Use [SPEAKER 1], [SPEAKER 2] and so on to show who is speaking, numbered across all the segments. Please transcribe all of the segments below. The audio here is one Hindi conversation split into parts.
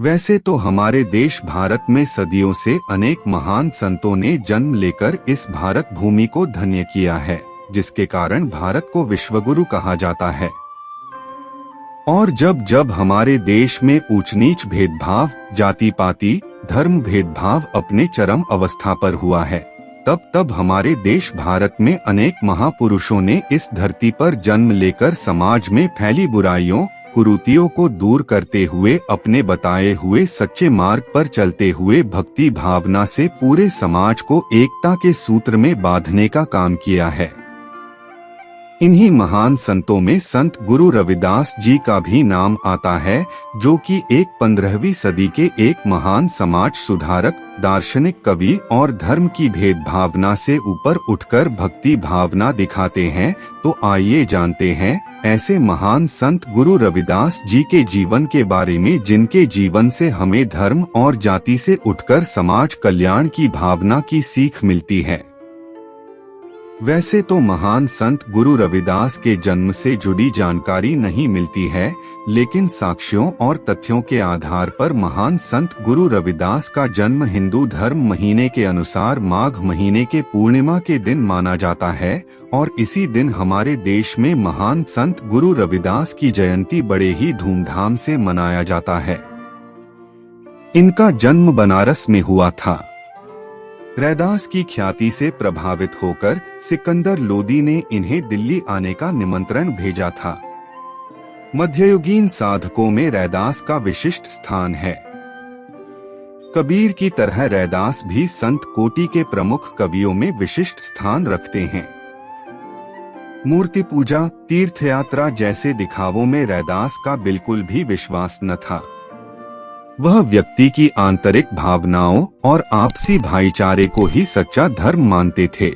[SPEAKER 1] वैसे तो हमारे देश भारत में सदियों से अनेक महान संतों ने जन्म लेकर इस भारत भूमि को धन्य किया है, जिसके कारण भारत को विश्वगुरु कहा जाता है। और जब जब हमारे देश में ऊंच नीच भेदभाव, जाति पाति, धर्म भेदभाव अपने चरम अवस्था पर हुआ है, तब तब हमारे देश भारत में अनेक महापुरुषों ने इस धरती पर जन्म लेकर समाज में फैली बुराइयों, कुरीतियों को दूर करते हुए अपने बताए हुए सच्चे मार्ग पर चलते हुए भक्ति भावना से पूरे समाज को एकता के सूत्र में बांधने का काम किया है। इन्हीं महान संतों में संत गुरु रविदास जी का भी नाम आता है, जो कि 15वीं सदी के एक महान समाज सुधारक, दार्शनिक, कवि और धर्म की भेदभावना से ऊपर उठकर भक्ति भावना दिखाते हैं। तो आइए जानते हैं ऐसे महान संत गुरु रविदास जी के जीवन के बारे में, जिनके जीवन से हमें धर्म और जाति से उठकर समाज कल्याण की भावना की सीख मिलती है। वैसे तो महान संत गुरु रविदास के जन्म से जुड़ी जानकारी नहीं मिलती है, लेकिन साक्ष्यों और तथ्यों के आधार पर महान संत गुरु रविदास का जन्म हिंदू धर्म महीने के अनुसार माघ महीने के पूर्णिमा के दिन माना जाता है और इसी दिन हमारे देश में महान संत गुरु रविदास की जयंती बड़े ही धूमधाम से मनाया जाता है। इनका जन्म बनारस में हुआ था। रैदास की ख्याति से प्रभावित होकर सिकंदर लोदी ने इन्हें दिल्ली आने का निमंत्रण भेजा था। मध्ययुगीन साधकों में रैदास का विशिष्ट स्थान है। कबीर की तरह रैदास भी संत कोटि के प्रमुख कवियों में विशिष्ट स्थान रखते हैं। मूर्ति पूजा, तीर्थयात्रा जैसे दिखावों में रैदास का बिल्कुल भी विश्वास न था। वह व्यक्ति की आंतरिक भावनाओं और आपसी भाईचारे को ही सच्चा धर्म मानते थे।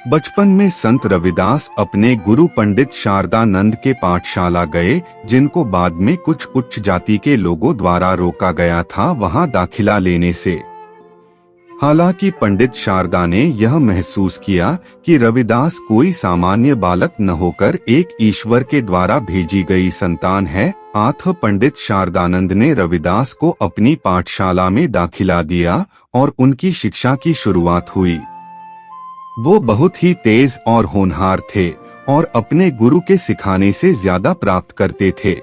[SPEAKER 1] बचपन में संत रविदास अपने गुरु पंडित शारदानंद के पाठशाला गए, जिनको बाद में कुछ उच्च जाति के लोगों द्वारा रोका गया था वहां दाखिला लेने से। हालांकि पंडित शारदा ने यह महसूस किया कि रविदास कोई सामान्य बालक न होकर एक ईश्वर के द्वारा भेजी गई संतान है, अतः पंडित शारदानंद ने रविदास को अपनी पाठशाला में दाखिला दिया और उनकी शिक्षा की शुरुआत हुई। वो बहुत ही तेज और होनहार थे और अपने गुरु के सिखाने से ज्यादा प्राप्त करते थे।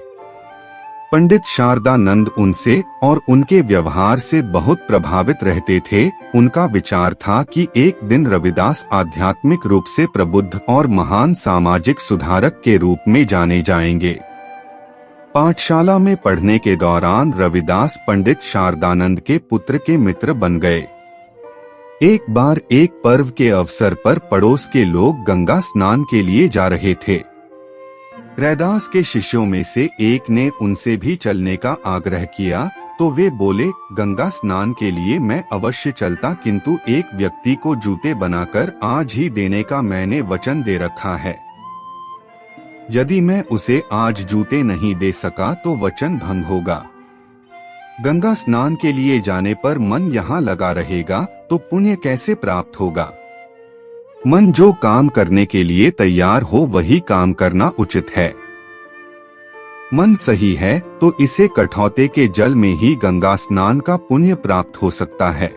[SPEAKER 1] पंडित शारदानंद उनसे और उनके व्यवहार से बहुत प्रभावित रहते थे। उनका विचार था कि एक दिन रविदास आध्यात्मिक रूप से प्रबुद्ध और महान सामाजिक सुधारक के रूप में जाने जाएंगे। पाठशाला में पढ़ने के दौरान रविदास पंडित शारदानंद के पुत्र के मित्र बन गए। एक बार एक पर्व के अवसर पर पड़ोस के लोग गंगा स्नान के लिए जा रहे थे। रैदास के शिष्यों में से एक ने उनसे भी चलने का आग्रह किया, तो वे बोले, गंगा स्नान के लिए मैं अवश्य चलता, किंतु एक व्यक्ति को जूते बनाकर आज ही देने का मैंने वचन दे रखा है। यदि मैं उसे आज जूते नहीं दे सका तो वचन भंग होगा। गंगा स्नान के लिए जाने पर मन यहाँ लगा रहेगा तो पुण्य कैसे प्राप्त होगा। मन जो काम करने के लिए तैयार हो वही काम करना उचित है। मन सही है तो इसे कठौते के जल में ही गंगा स्नान का पुण्य प्राप्त हो सकता है।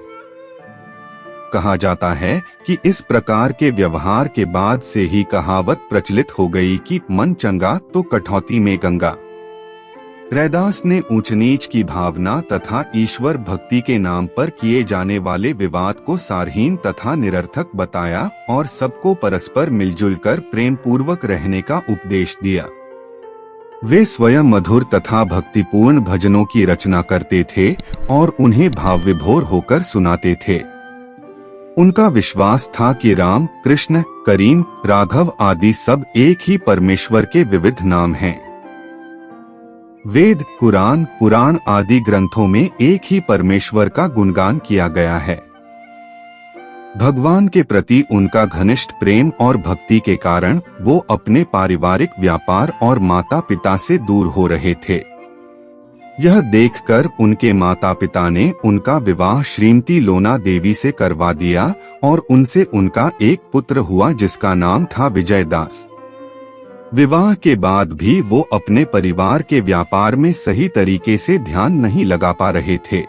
[SPEAKER 1] कहा जाता है कि इस प्रकार के व्यवहार के बाद से ही कहावत प्रचलित हो गई कि मन चंगा तो कठौती में गंगा। रैदास ने ऊंच नीच की भावना तथा ईश्वर भक्ति के नाम पर किए जाने वाले विवाद को सारहीन तथा निरर्थक बताया और सबको परस्पर मिलजुल कर प्रेम पूर्वक रहने का उपदेश दिया। वे स्वयं मधुर तथा भक्तिपूर्ण भजनों की रचना करते थे और उन्हें भाव विभोर होकर सुनाते थे। उनका विश्वास था कि राम, कृष्ण, करीम, राघव आदि सब एक ही परमेश्वर के विविध नाम हैं। वेद, कुरान, पुराण आदि ग्रंथों में एक ही परमेश्वर का गुणगान किया गया है। भगवान के प्रति उनका घनिष्ठ प्रेम और भक्ति के कारण वो अपने पारिवारिक व्यापार और माता पिता से दूर हो रहे थे। यह देखकर उनके माता पिता ने उनका विवाह श्रीमती लोना देवी से करवा दिया और उनसे उनका एक पुत्र हुआ जिसका नाम था विजयदास। विवाह के बाद भी वो अपने परिवार के व्यापार में सही तरीके से ध्यान नहीं लगा पा रहे थे।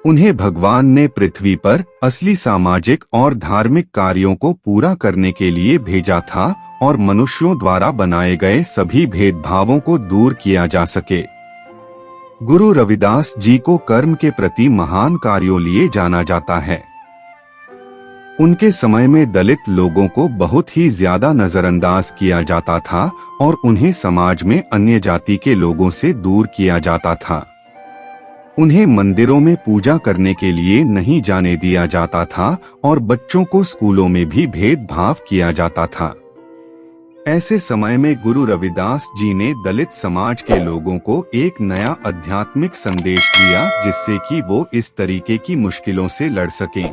[SPEAKER 1] उन्हें भगवान ने पृथ्वी पर असली सामाजिक और धार्मिक कार्यों को पूरा करने के लिए भेजा था और मनुष्यों द्वारा बनाए गए सभी भेदभावों को दूर किया जा सके। गुरु रविदास जी को कर्म के प्रति महान कार्यों लिए जाना जाता है। उनके समय में दलित लोगों को बहुत ही ज्यादा नजरअंदाज किया जाता था और उन्हें समाज में अन्य जाति के लोगों से दूर किया जाता था। उन्हें मंदिरों में पूजा करने के लिए नहीं जाने दिया जाता था और बच्चों को स्कूलों में भी भेदभाव किया जाता था। ऐसे समय में गुरु रविदास जी ने दलित समाज के लोगों को एक नया आध्यात्मिक संदेश दिया, जिससे कि वो इस तरीके की मुश्किलों से लड़ सकें।